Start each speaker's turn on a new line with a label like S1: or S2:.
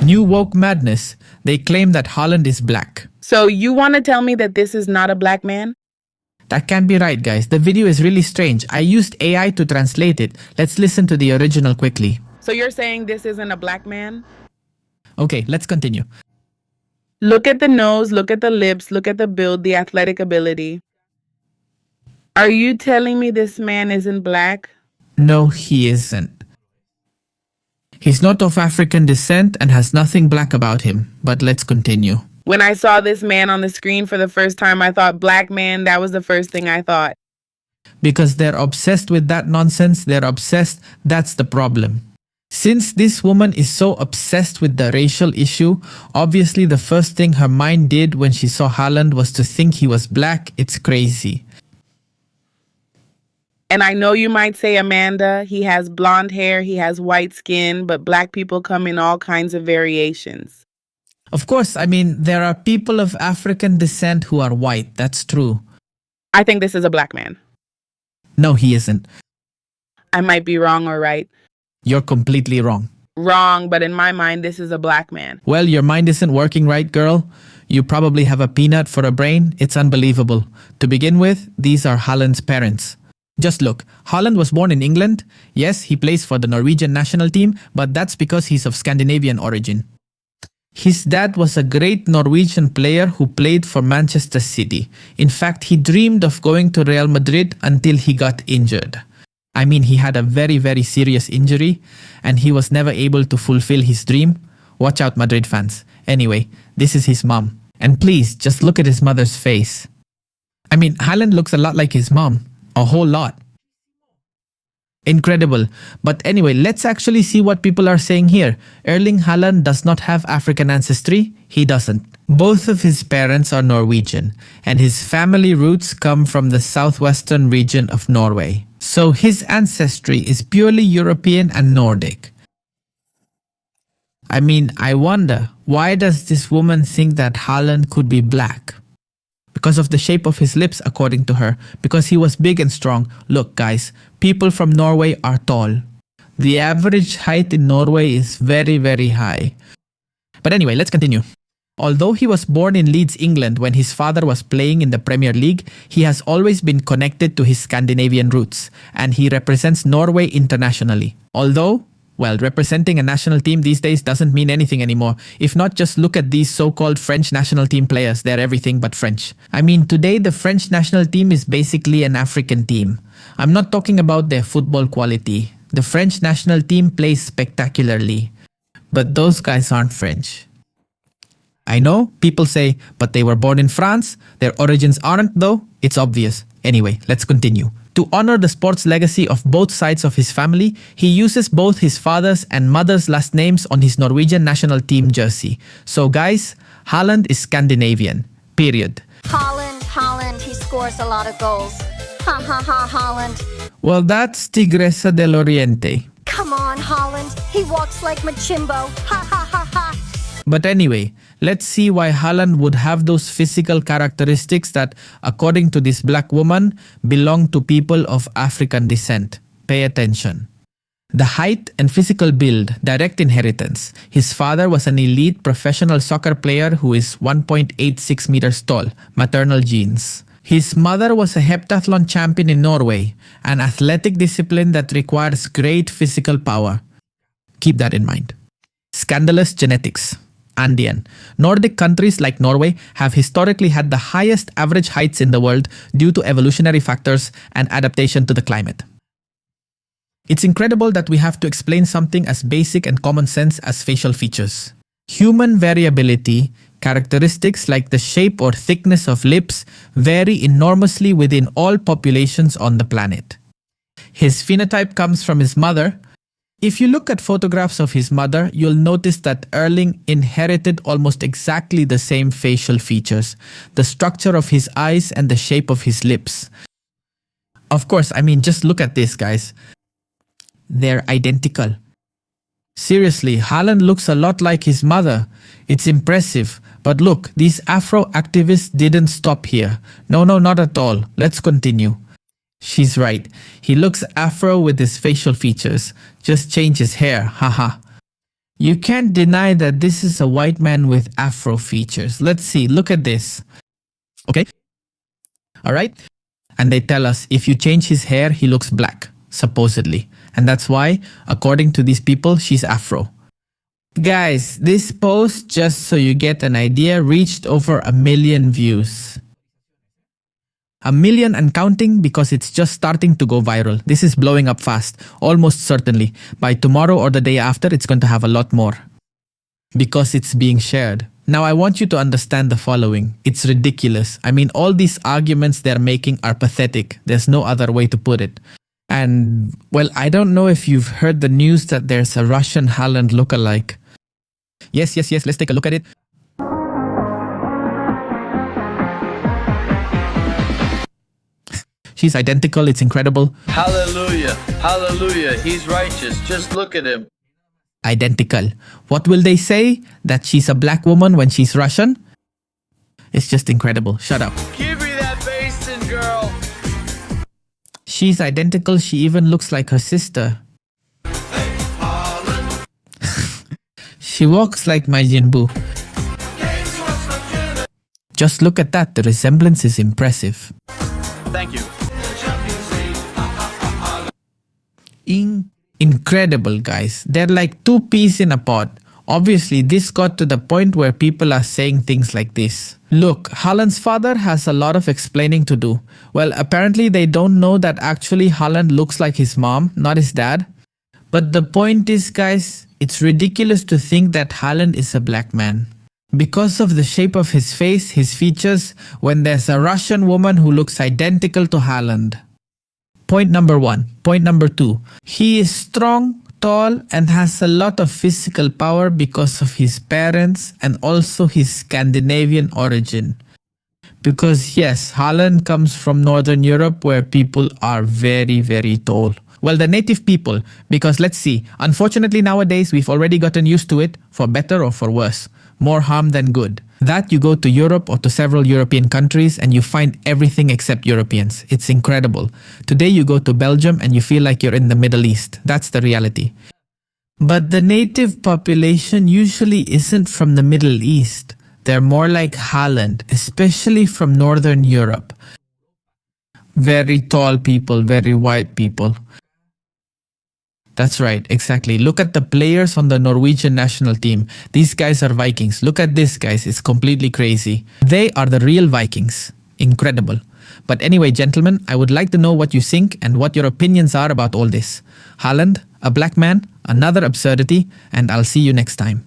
S1: New woke madness. They claim that Haaland is black.
S2: So you want to tell me that this is not a black man?
S1: That can't be right, guys. The video is really strange. I used AI to translate it. Let's listen to the original quickly.
S2: So you're saying this isn't a black man?
S1: Okay, let's continue.
S2: Look at the nose, look at the lips, look at the build, the athletic ability. Are you telling me this man isn't black?
S1: No, he isn't. He's not of African descent and has nothing black about him. But let's continue.
S2: When I saw this man on the screen for the first time, I thought black man. That was the first thing I thought.
S1: Because they're obsessed with that nonsense. They're obsessed. That's the problem. Since this woman is so obsessed with the racial issue, obviously the first thing her mind did when she saw Haaland was to think he was black. It's crazy.
S2: And I know you might say, Amanda, he has blonde hair, he has white skin, but black people come in all kinds of variations.
S1: Of course, I mean, there are people of African descent who are white. That's true.
S2: I think this is a black man.
S1: No, he isn't.
S2: I might be wrong or right.
S1: You're completely wrong.
S2: Wrong, but in my mind, this is a black man.
S1: Well, your mind isn't working right, girl. You probably have a peanut for a brain. It's unbelievable. To begin with, these are Haaland's parents. Just look, Haaland was born in England. Yes, he plays for the Norwegian national team, but that's because he's of Scandinavian origin. His dad was a great Norwegian player who played for Manchester City. In fact, he dreamed of going to Real Madrid until he got injured. I mean, he had a very, very serious injury and he was never able to fulfill his dream. Watch out, Madrid fans. Anyway, this is his mom. And please, just look at his mother's face. I mean, Haaland looks a lot like his mom. A whole lot. Incredible. But anyway, let's actually see what people are saying here. Erling Haaland does not have African ancestry. He doesn't. Both of his parents are Norwegian, and his family roots come from the southwestern region of Norway. So his ancestry is purely European and Nordic. I mean, I wonder, why does this woman think that Haaland could be black? Because of the shape of his lips, according to her. Because he was big and strong. Look, guys, people from Norway are tall. The average height in Norway is very, very high. But anyway, let's continue. Although he was born in Leeds, England, when his father was playing in the Premier League, he has always been connected to his Scandinavian roots, and he represents Norway internationally. Although, well, representing a national team these days doesn't mean anything anymore. If not, just look at these so-called French national team players. They're everything but French. I mean, today the French national team is basically an African team. I'm not talking about their football quality. The French national team plays spectacularly. But those guys aren't French. I know, people say, but they were born in France. Their origins aren't though. It's obvious. Anyway, let's continue. To honor the sports legacy of both sides of his family, he uses both his father's and mother's last names on his Norwegian national team jersey. So guys, Haaland is Scandinavian. Period.
S3: Haaland, he scores a lot of goals. Ha ha ha, Haaland.
S1: Well, that's Tigresa del Oriente.
S3: Come on, Haaland. He walks like Machimbo. Ha ha ha ha.
S1: But anyway, let's see why Haaland would have those physical characteristics that, according to this black woman, belong to people of African descent. Pay attention. The height and physical build, direct inheritance. His father was an elite professional soccer player who is 1.86 meters tall, maternal genes. His mother was a heptathlon champion in Norway, an athletic discipline that requires great physical power. Keep that in mind. Scandalous genetics. Andean. Nordic countries like Norway have historically had the highest average heights in the world due to evolutionary factors and adaptation to the climate. It's incredible that we have to explain something as basic and common sense as facial features. Human variability, characteristics like the shape or thickness of lips, vary enormously within all populations on the planet. His phenotype comes from his mother. If you look at photographs of his mother, you'll notice that Erling inherited almost exactly the same facial features, the structure of his eyes and the shape of his lips. Of course, I mean, just look at this, guys. They're identical. Seriously, Haaland looks a lot like his mother. It's impressive. But look, these Afro activists didn't stop here. No, not at all. Let's continue. She's right. He looks Afro with his facial features. Just change his hair, haha. You can't deny that this is a white man with afro features. Let's see, look at this. Okay? Alright? And they tell us if you change his hair, he looks black, supposedly. And that's why, according to these people, she's afro. Guys, this post, just so you get an idea, reached over 1 million views. 1 million and counting because it's just starting to go viral. This is blowing up fast, almost certainly. By tomorrow or the day after, it's going to have a lot more. Because it's being shared. Now I want you to understand the following. It's ridiculous. I mean, all these arguments they're making are pathetic. There's no other way to put it. And, well, I don't know if you've heard the news that there's a Russian Haaland lookalike. Yes, let's take a look at it. She's identical, it's incredible.
S4: Hallelujah, hallelujah, he's righteous. Just look at him.
S1: Identical. What will they say? That she's a black woman when she's Russian? It's just incredible. Shut up.
S4: Give me that basin, girl.
S1: She's identical, she even looks like her sister. She walks like my Jinbu. Just look at that, the resemblance is impressive.
S4: Thank you.
S1: Incredible, guys. They're like two peas in a pod. Obviously, this got to the point where people are saying things like this. Look, Haaland's father has a lot of explaining to do. Well, apparently they don't know that actually Haaland looks like his mom, not his dad. But the point is, guys, it's ridiculous to think that Haaland is a black man. Because of the shape of his face, his features, when there's a Russian woman who looks identical to Haaland. Point number 1. Point number 2. He is strong, tall, and has a lot of physical power because of his parents and also his Scandinavian origin. Because yes, Haaland comes from Northern Europe where people are very, very tall. Well, the native people, because let's see, unfortunately nowadays we've already gotten used to it, for better or for worse. More harm than good. That you go to Europe or to several European countries and you find everything except Europeans. It's incredible. Today you go to Belgium and you feel like you're in the Middle East. That's the reality. But the native population usually isn't from the Middle East. They're more like Haaland, especially from Northern Europe. Very tall people, very white people. That's right, exactly. Look at the players on the Norwegian national team. These guys are Vikings. Look at this, guys. It's completely crazy. They are the real Vikings. Incredible. But anyway, gentlemen, I would like to know what you think and what your opinions are about all this. Haaland, a black man, another absurdity, and I'll see you next time.